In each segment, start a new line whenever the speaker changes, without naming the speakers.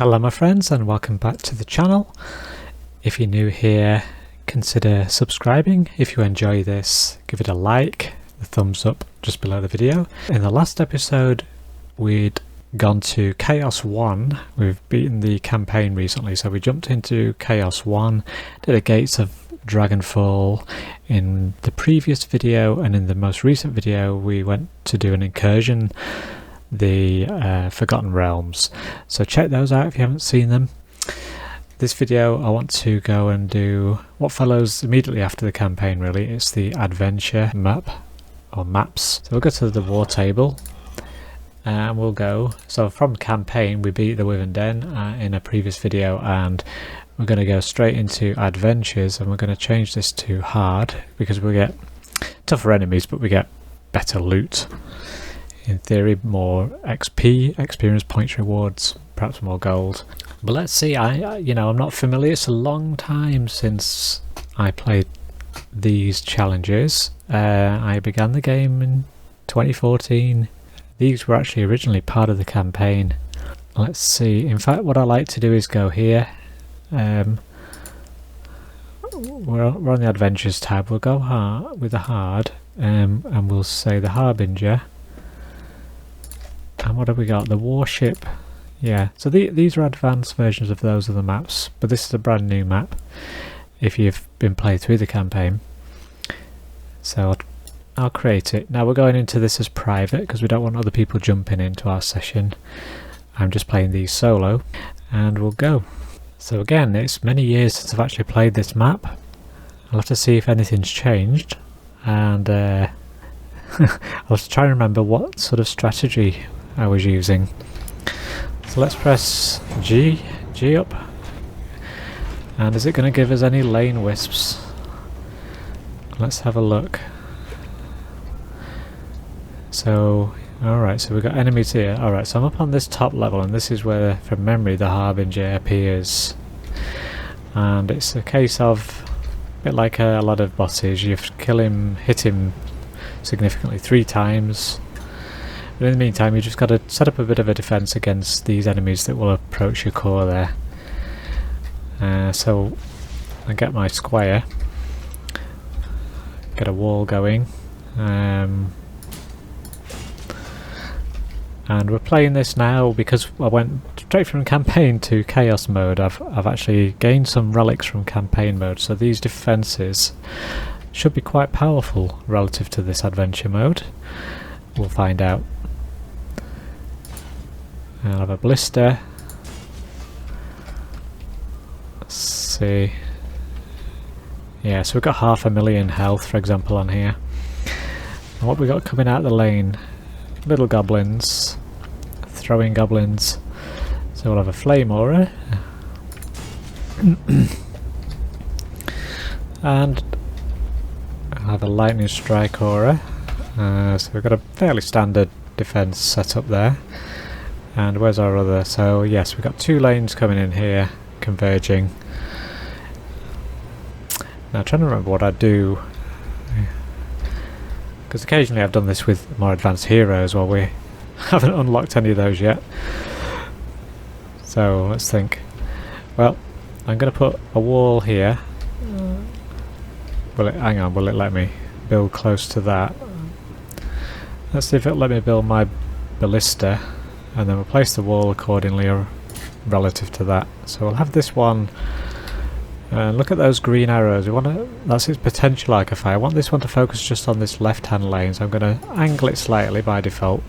Hello my friends and welcome back to the channel. If you're new here, consider subscribing. If you enjoy this, give it a like, the thumbs up just below the video. In the last episode we'd gone to Chaos 1. We've beaten the campaign recently, so we jumped into Chaos 1, did a Gates of Dragonfall in the previous video, and in the most recent video we went to do an incursion, the Forgotten Realms. So check those out if you haven't seen them. This video I want to go and do what follows immediately after the campaign really. It's the adventure map or maps. So we'll go to the war table and we'll go. So from campaign we beat the Wyvern Den in a previous video, and we're going to go straight into adventures, and we're going to change this to hard because we get tougher enemies but we get better loot. In theory, more XP, experience points, rewards, perhaps more gold. But let's see. I'm not familiar. It's a long time since I played these challenges. I began the game in 2014. These were actually originally part of the campaign. Let's see. In fact, what I like to do is go here. We're on the adventures tab. We'll go hard with the hard, and we'll say the Harbinger. And what have we got? The Warship. Yeah, so these are advanced versions of those of the maps, but this is a brand new map if you've been playing through the campaign. So I'll create it. Now we're going into this as private because we don't want other people jumping into our session. I'm just playing these solo, and we'll go. So again, it's many years since I've actually played this map. I'll have to see if anything's changed, and I'll have to try and remember what sort of strategy I was using. So let's press G up, and is it going to give us any lane wisps? Let's have a look. So alright, so we've got enemies here. Alright, so I'm up on this top level, and this is where from memory the Harbinger appears, and it's a case of a bit like a lot of bosses. You have to kill him, hit him significantly 3 times. But in the meantime, you just got to set up a bit of a defense against these enemies that will approach your core there. So I get my Squire, get a wall going, and we're playing this now because I went straight from campaign to chaos mode. I've actually gained some relics from campaign mode, so these defenses should be quite powerful relative to this adventure mode. We'll find out. I'll have a blister. Let's see. Yeah, so we've got 500,000 health, for example, on here. And what we got coming out the lane? Little goblins, throwing goblins. So we'll have a flame aura. And I'll have a lightning strike aura. So we've got a fairly standard defense set up there. And where's our other? So yes, we've got 2 lanes coming in here, converging. Now I'm trying to remember what I do, because occasionally I've done this with more advanced heroes while we haven't unlocked any of those yet. So let's think. Well, I'm going to put a wall here. Hang on, will it let me build close to that? Let's see if it'll let me build my ballista, and then we'll place the wall accordingly or relative to that. So we'll have this one, and look at those green arrows. We want to, that's its potential arc of fire. I want this one to focus just on this left hand lane, so I'm going to angle it slightly by default,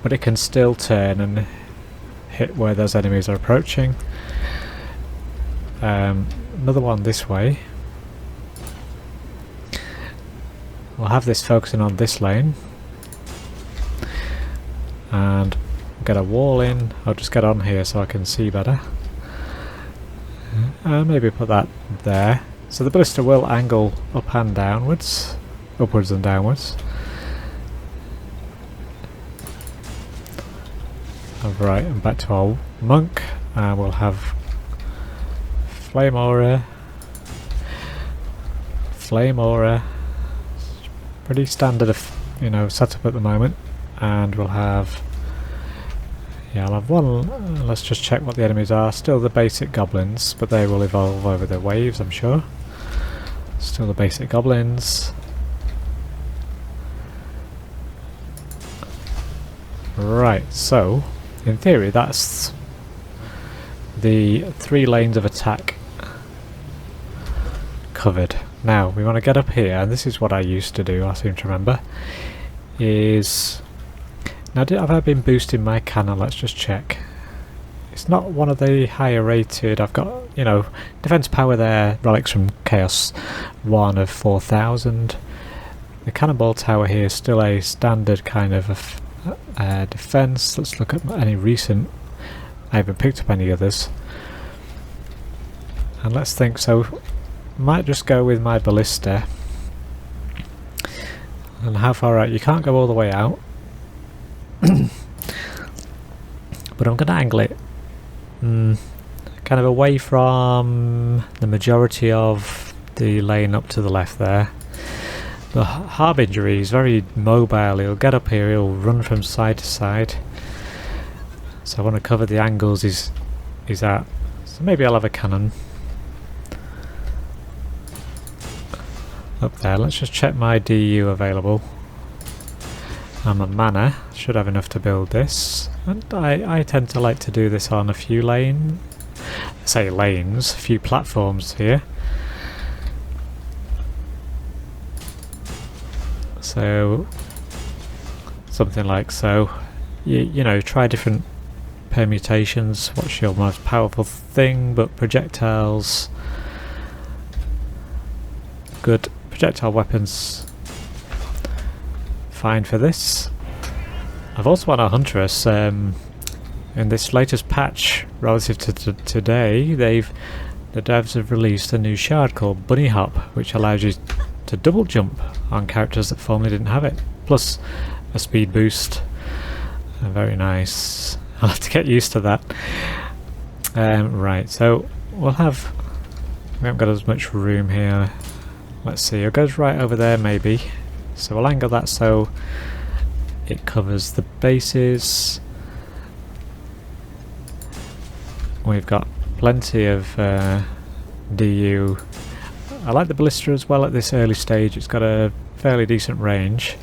but it can still turn and hit where those enemies are approaching. Another one this way. We'll have this focusing on this lane, and get a wall in. I'll just get on here so I can see better. Maybe put that there. So the ballista will angle up and downwards, upwards and downwards. Alright, and back to our monk. We'll have flame aura, pretty standard setup at the moment, and we'll have Yeah, I'll have one. Let's just check what the enemies are. Still the basic goblins, but they will evolve over the waves, I'm sure. Still the basic goblins. Right, so in theory that's the 3 lanes of attack covered. Now we want to get up here, and this is what I used to do, I seem to remember, is... Now have I been boosting my cannon? Let's just check. It's not one of the higher rated. I've got, you know, defense power there, relics from Chaos 1 of 4000. The cannonball tower here is still a standard kind of defense. Let's look at any recent. I haven't picked up any others. And let's think, so might just go with my ballista. And how far out? You can't go all the way out. But I'm going to angle it kind of away from the majority of the lane up to the left there. The Harbinger is very mobile. He'll get up here, he'll run from side to side. So I want to cover the angles he's at. So maybe I'll have a cannon up there. Let's just check my DU available. And my mana should have enough to build this. And I tend to like to do this on a few lanes, a few platforms here. So something like so. You know, try different permutations. What's your most powerful thing? But projectiles, good projectile weapons, fine for this. I've also won a Huntress. In this latest patch relative to today, the devs have released a new shard called Bunny Hop, which allows you to double jump on characters that formerly didn't have it, plus a speed boost. Very nice. I'll have to get used to that. Right, so we haven't got as much room here. Let's see, it goes right over there maybe. So we'll angle that so it covers the bases. We've got plenty of DU. I like the ballista as well at this early stage. It's got a fairly decent range.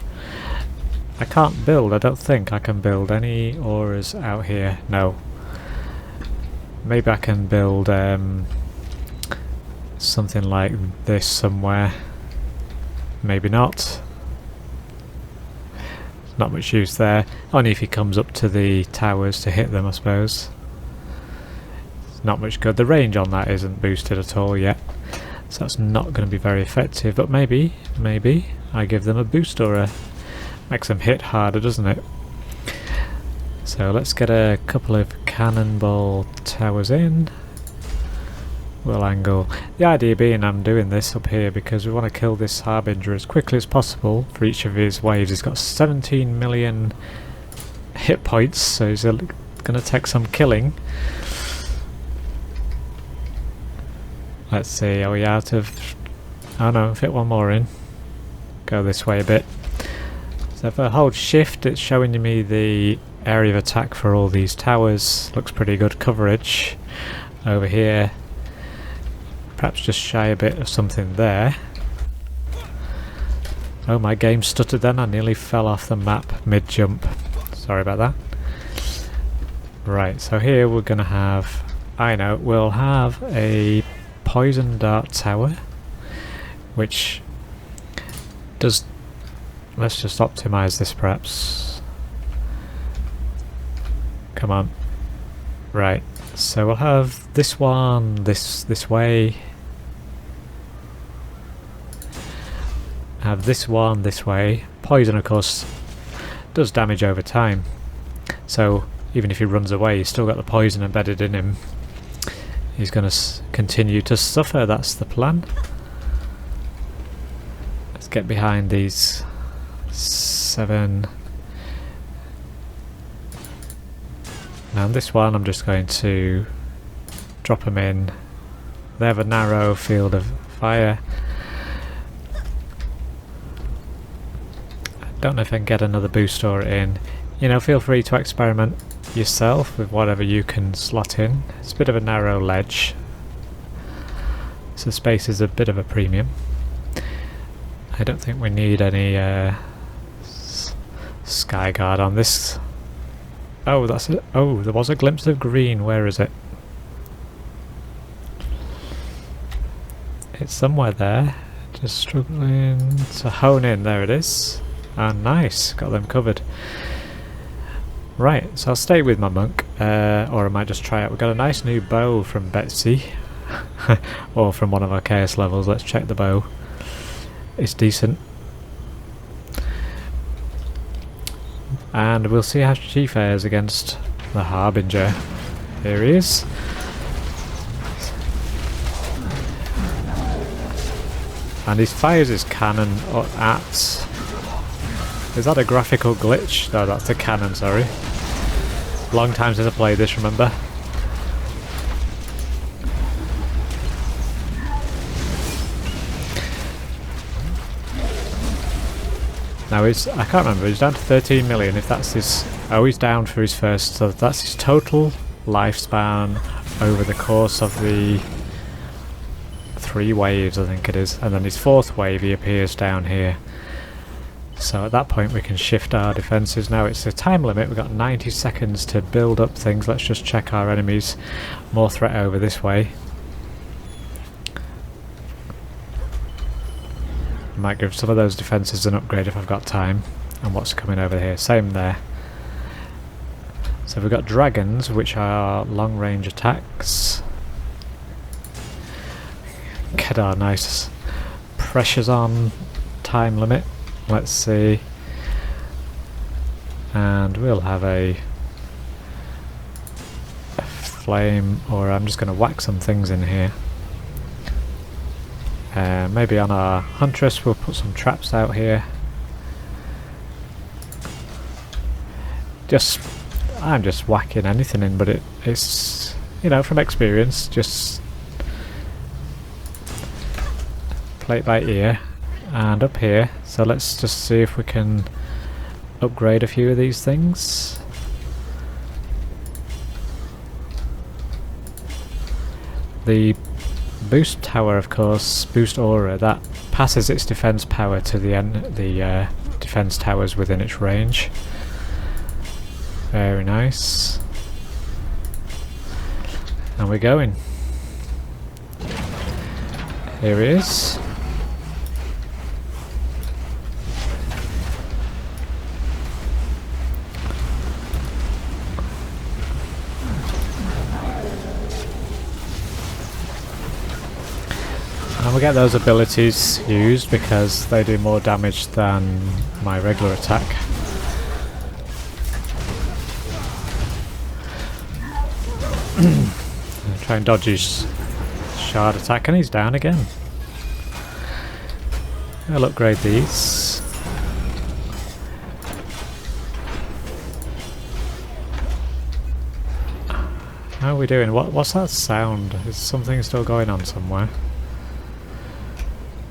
I can't build, I don't think I can build any auras out here. No. Maybe I can build something like this somewhere. Maybe not. Not much use there. Only if he comes up to the towers to hit them, I suppose. It's not much good. The range on that isn't boosted at all yet, so that's not going to be very effective. But maybe I give them a boost aura. Makes them hit harder, doesn't it? So let's get a couple of cannonball towers in. We'll angle. The idea being I'm doing this up here because we want to kill this Harbinger as quickly as possible for each of his waves. He's got 17 million hit points, so he's going to take some killing. Let's see, are we out of... Oh no, fit one more in. Go this way a bit. So if I hold shift, it's showing me the area of attack for all these towers. Looks pretty good coverage. Over here, perhaps just shy a bit of something there. Oh, my game stuttered then. I nearly fell off the map mid-jump. Sorry about that. Right, so here we're going to have... I know, we'll have a poison dart tower, which does... Let's just optimize this perhaps. Come on. Right, so we'll have this one this way. Have this one this way. Poison, of course, does damage over time. So even if he runs away, he's still got the poison embedded in him. He's going to continue to suffer. That's the plan. Let's get behind these 7. And this one I'm just going to drop them in. They have a narrow field of fire. I don't know if I can get another boost aura in. You know, feel free to experiment. yourself with whatever you can slot in. It's a bit of a narrow ledge, so space is a bit of a premium. I don't think we need any sky guard on this. Oh, that's it. Oh, there was a glimpse of green. Where is it? It's somewhere there. Just struggling to hone in. There it is. Ah, nice. Got them covered. Right, so I'll stay with my monk, or I might just try it. We've got a nice new bow from Betsy, or from one of our chaos levels. Let's check the bow. It's decent. And we'll see how she fares against the Harbinger. Here he is. And he fires his cannon at... Is that a graphical glitch? No, that's a cannon, sorry. Long time since I played this, remember? Now I can't remember, he's down to 13 million if that's his... Oh, he's down for his first, so that's his total lifespan over the course of the 3 waves, I think it is. And then his 4th wave he appears down here. So at that point we can shift our defences. Now it's a time limit, we've got 90 seconds to build up things. Let's just check our enemies. More threat over this way. I might give some of those defences an upgrade if I've got time. And what's coming over here? Same there. So we've got dragons, which are long range attacks. Get our nice pressures on time limit. Let's see, and we'll have a flame, or I'm just going to whack some things in here. Maybe on our Huntress we'll put some traps out here. I'm just whacking anything in, but it's, you know, from experience, just play it by ear. And up here, so let's just see if we can upgrade a few of these things. The boost tower, of course, boost aura, that passes its defense power to the defense towers within its range. Very nice. And we're going. Here he is. And we get those abilities used because they do more damage than my regular attack. Try and dodge his shard attack, and he's down again. I'll upgrade these. How are we doing? What's that sound? Is something still going on somewhere?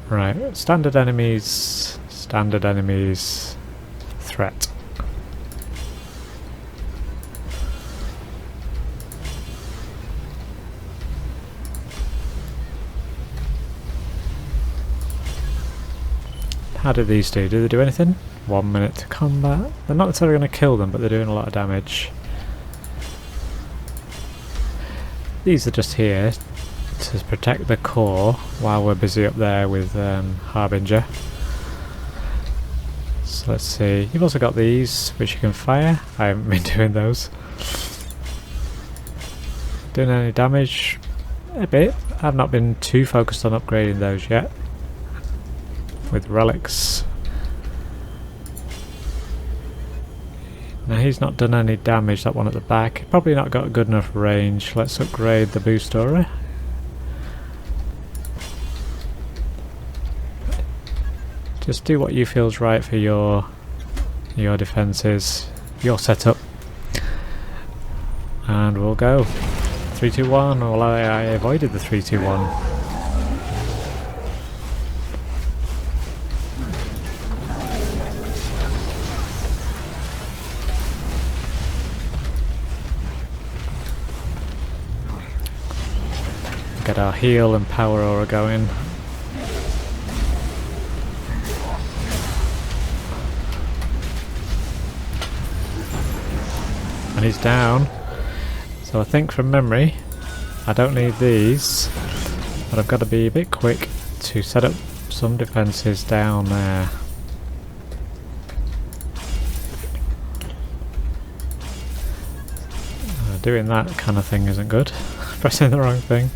Right, standard enemies, threat. How do these do? Do they do anything? 1 minute to combat. They're not necessarily going to kill them, but they're doing a lot of damage. These are just here to protect the core while we're busy up there with Harbinger. So let's see. You've also got these which you can fire. I haven't been doing those. Doing any damage? A bit. I've not been too focused on upgrading those yet. With relics. Now he's not done any damage, that one at the back. Probably not got good enough range. Let's upgrade the boost aura. Just do what you feel's right for your defences, your setup. And we'll go. 3, 2, 1. Well, I avoided the 3, 2, 1. get our heal and power aura going. And he's down. So I think from memory, I don't need these, but I've got to be a bit quick to set up some defences down there. Doing that kind of thing isn't good. Pressing the wrong thing.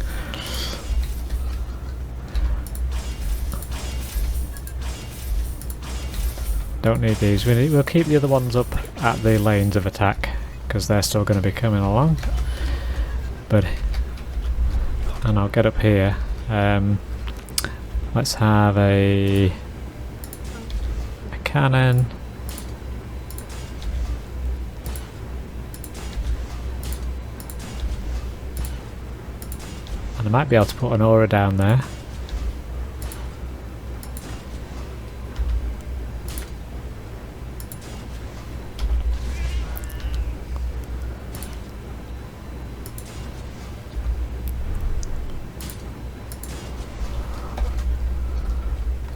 Don't need these. We'll keep the other ones up at the lanes of attack because they're still going to be coming along. And I'll get up here. Let's have a cannon. And I might be able to put an aura down there.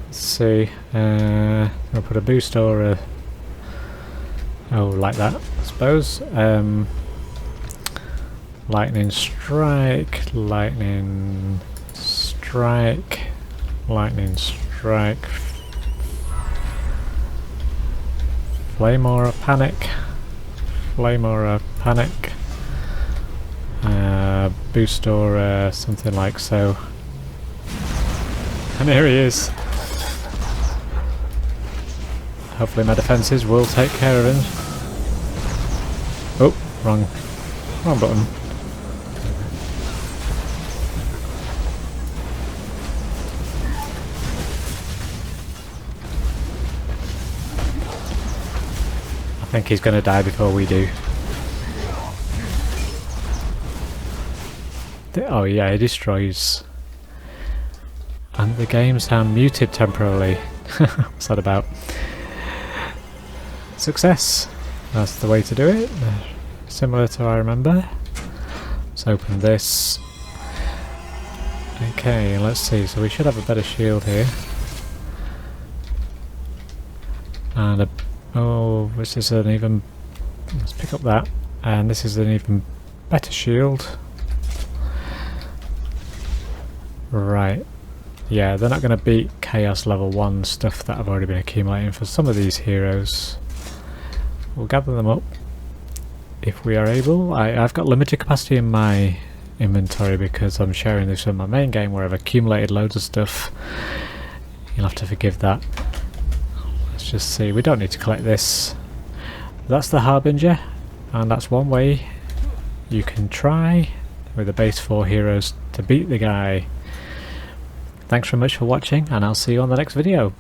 Let's see. I'll put a boost aura. Oh, like that, I suppose. Lightning strike, lightning strike, lightning strike, flame aura panic, flame aura panic, boost aura, something like so. And here he is. Hopefully my defences will take care of him. Oh, wrong button. I think he's going to die before we do. Oh yeah, he destroys. And the game sound muted temporarily. What's that about? Success! That's the way to do it. Similar to I remember. Let's open this. Okay, let's see. So we should have a better shield here. And a... oh, this is an even... let's pick up that. And this is an even better shield. Right. Yeah, they're not going to beat Chaos level 1 stuff that I've already been accumulating for some of these heroes. We'll gather them up if we are able. I've got limited capacity in my inventory because I'm sharing this with my main game where I've accumulated loads of stuff. You'll have to forgive that. Let's just see. We don't need to collect this. That's the Harbinger, and that's one way you can try with the base 4 heroes to beat the guy. Thanks very much for watching, and I'll see you on the next video.